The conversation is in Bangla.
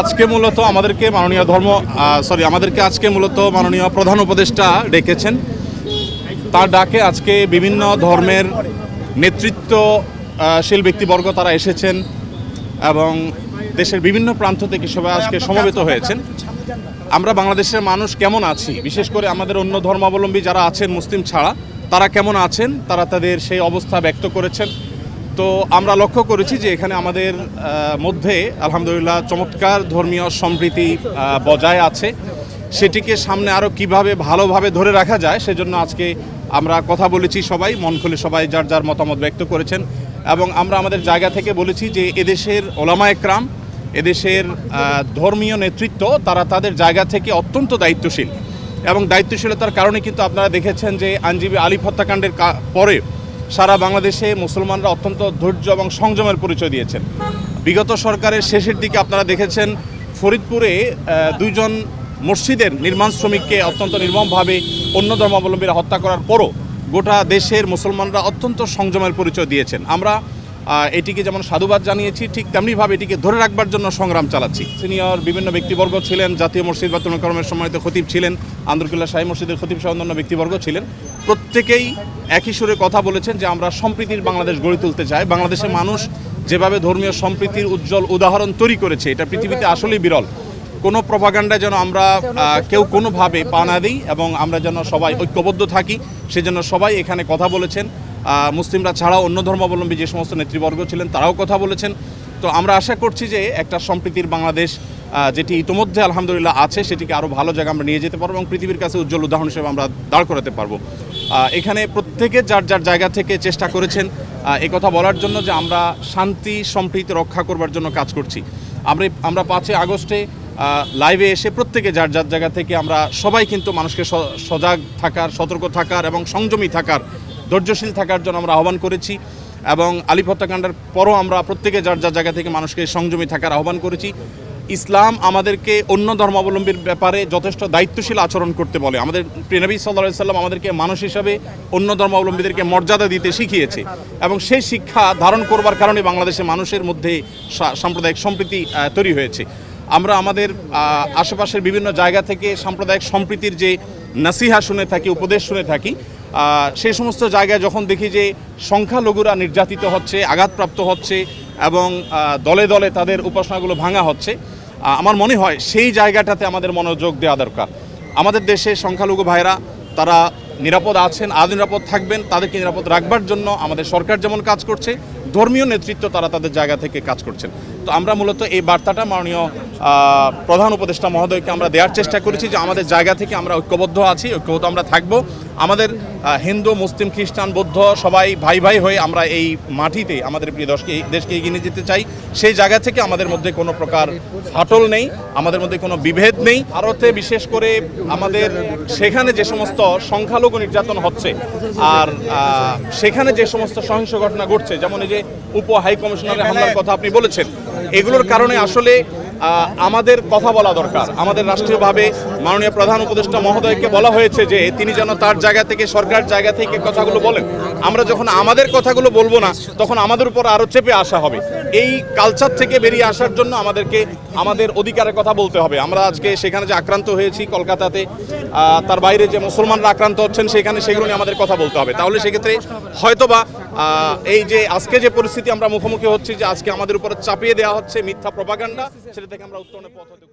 আজকে মূলত আমাদেরকে মাননীয় প্রধান উপদেষ্টা ডেকেছেন। তার ডাকে আজকে বিভিন্ন ধর্মের নেতৃত্বশীল ব্যক্তিবর্গ তারা এসেছেন এবং দেশের বিভিন্ন প্রান্ত থেকে সবাই আজকে সমবেত হয়েছেন। আমরা বাংলাদেশের মানুষ কেমন আছি, বিশেষ করে আমাদের অন্য ধর্মাবলম্বী যারা আছেন মুসলিম ছাড়া, তারা কেমন আছেন, তারা তাদের সেই অবস্থা ব্যক্ত করেছেন। তো আমরা লক্ষ্য করেছি যে এখানে আমাদের মধ্যে আলহামদুলিল্লাহ চমৎকার ধর্মীয় সম্প্রীতি বজায় আছে। সেটিকে সামনে আরও কিভাবে ভালোভাবে ধরে রাখা যায় সেজন্য আজকে আমরা কথা বলেছি, সবাই মন খুলে সবাই যার যার মতামত ব্যক্ত করেছেন এবং আমরা আমাদের জায়গা থেকে বলেছি যে এদেশের ওলামায়ে কেরাম, এদেশের ধর্মীয় নেতৃত্ব তারা তাদের জায়গা থেকে অত্যন্ত দায়িত্বশীল এবং দায়িত্বশীলতার কারণে কিন্তু আপনারা দেখেছেন যে আইনজীবী আলিফ হত্যাকাণ্ডের পরে সারা বাংলাদেশে মুসলমানরা অত্যন্ত ধৈর্য এবং সংযমের পরিচয় দিয়েছেন। বিগত সরকারের শেষের দিকে আপনারা দেখেছেন ফরিদপুরে দুইজন মসজিদের নির্মাণ শ্রমিককে অত্যন্ত নির্মমভাবে অন্য ধর্মাবলম্বীরা হত্যা করার পরও গোটা দেশের মুসলমানরা অত্যন্ত সংযমের পরিচয় দিয়েছেন। আমরা এটিকে যেমন সাধুবাদ জানিয়েছি, ঠিক তেমনিভাবে এটিকে ধরে রাখবার জন্য সংগ্রাম চালাচ্ছি। সিনিয়র বিভিন্ন ব্যক্তিবর্গ ছিলেন, জাতীয় মসজিদ বায়তুল মোকাররমের সম্মানিত খতিব ছিলেন, আন্দরকিল্লা শাহী মসজিদের খতিব সহ অন্যান্য ব্যক্তিবর্গ ছিলেন। প্রত্যেকেই একই সুরে কথা বলেছেন যে আমরা সম্প্রীতির বাংলাদেশ গড়ে তুলতে চাই। বাংলাদেশের মানুষ যেভাবে ধর্মীয় সম্প্রীতির উজ্জ্বল উদাহরণ তৈরি করেছে, এটা পৃথিবীতে আসলেই বিরল। কোনো প্রপাগান্ডায় যেন আমরা কেউ কোনোভাবে পা না দিই এবং আমরা যেন সবাই ঐক্যবদ্ধ থাকি, সেজন্য সবাই এখানে কথা বলেছেন। মুসলিমরা ছাড়াও অন্য ধর্মাবলম্বী যে সমস্ত নেতৃবর্গ ছিলেন তারাও কথা বলেছেন। তো আমরা আশা করছি যে একটা সম্প্রীতির বাংলাদেশ যেটি ইতোমধ্যে আলহামদুলিল্লাহ আছে, সেটিকে আরও ভালো জায়গায় আমরা নিয়ে যেতে পারবো এবং পৃথিবীর কাছে উজ্জ্বল উদাহরণ হিসেবে আমরা দাঁড় করাতে পারবো। এখানে প্রত্যেকে যার যার জায়গা থেকে চেষ্টা করেছেন কথা বলার জন্য যে আমরা শান্তি সম্প্রীতি রক্ষা করবার জন্য কাজ করছি। আমরা 5 আগস্টে লাইভে এসে প্রত্যেকে যার যার জায়গা থেকে আমরা সবাই কিন্তু মানুষকে সজাগ থাকার, সতর্ক থাকার এবং সংযমী থাকার, ধৈর্যশীল থাকার জন্য আমরা আহ্বান করেছি এবং আলিফ হত্যাকাণ্ডের পরও আমরা প্রত্যেকে যার যার জায়গা থেকে মানুষকে সংযমী থাকার আহ্বান করেছি। ইসলাম আমাদেরকে অন্য ধর্মাবলম্বীর ব্যাপারে যথেষ্ট দায়িত্বশীল আচরণ করতে বলে। আমাদের প্রিয় নবী সাল্লাল্লাহু আলাইহি ওয়াসাল্লাম আমাদেরকে মানুষ হিসাবে অন্য ধর্মাবলম্বীদেরকে মর্যাদা দিতে শিখিয়েছে এবং সেই শিক্ষা ধারণ করবার কারণে বাংলাদেশের মানুষের মধ্যে সাম্প্রদায়িক সম্প্রীতি তৈরি হয়েছে। আমরা আমাদের আশেপাশের বিভিন্ন জায়গা থেকে সাম্প্রদায়িক সম্প্রীতির যে নাসিহা শুনে থাকি, উপদেশ শুনে থাকি, সেই সমস্ত জায়গায় যখন দেখি যে সংখ্যালঘুরা নির্যাতিত হচ্ছে, আঘাতপ্রাপ্ত হচ্ছে এবং দলে দলে তাদের উপাসনাগুলো ভাঙা হচ্ছে, আমার মনে হয় সেই জায়গাটাতে আমাদের মনোযোগ দেওয়া দরকার। আমাদের দেশে সংখ্যালঘু ভাইরা তারা নিরাপদ আছেন, আরও নিরাপদ থাকবেন। তাদেরকে নিরাপদ রাখবার জন্য আমাদের সরকার যেমন কাজ করছে, ধর্মীয় নেতৃত্ব তারা তাদের জায়গা থেকে কাজ করছেন। তো আমরা মূলত এই বার্তাটা মাননীয় প্রধান উপদেষ্টা মহোদয়কে আমরা দেওয়ার চেষ্টা করেছি যে আমাদের জায়গা থেকে আমরা ঐক্যবদ্ধ আছি, ঐক্যবদ্ধ আমরা থাকবো। আমাদের হিন্দু, মুসলিম, খ্রিস্টান, বৌদ্ধ সবাই ভাই ভাই হয়ে আমরা এই মাটিতে আমাদের প্রিয় দেশকে এগিয়ে নিয়ে যেতে চাই। সেই জায়গা থেকে আমাদের মধ্যে কোনো প্রকার ফাটল নেই, আমাদের মধ্যে কোনো বিভেদ নেই। ভারতে বিশেষ করে আমাদের সেখানে যে সমস্ত সংখ্যালঘু নির্যাতন হচ্ছে আর সেখানে যে সমস্ত সহিংস ঘটনা ঘটছে, যেমন এই যে উপ হাই কমিশনারের হামলার কথা আপনি বলেছেন, এগুলোর কারণে আসলে আমাদের কথা বলা দরকার। আমাদের রাষ্ট্রীয়ভাবে মাননীয় প্রধান উপদেষ্টা মহোদয়কে বলা হয়েছে যে তিনি যেন তার জায়গা থেকে, সরকার জায়গা থেকে কথাগুলো বলেন। আমরা যখন আমাদের কথাগুলো বলবো না, তখন আমাদের উপর আরও চেপে আসা হবে। এই কালচার থেকে বেরিয়ে আসার জন্য আমাদেরকে আমাদের অধিকারের কথা বলতে হবে। আমরা আজকে সেখানে যে আক্রান্ত হয়েছি কলকাতাতে, তার বাইরে যে মুসলমানরা আক্রান্ত হচ্ছেন সেখানে, সেগুলো নিয়ে আমাদের কথা বলতে হবে। তাহলে সেক্ষেত্রে হয়তোবা এই যে আজকে যে পরিস্থিতি আমরা মুখোমুখি হচ্ছি, যে আজকে আমাদের উপর চাপিয়ে দেওয়া হচ্ছে মিথ্যা প্রপাগান্ডা, সেটা থেকে আমরা উত্তরণের পথ হতে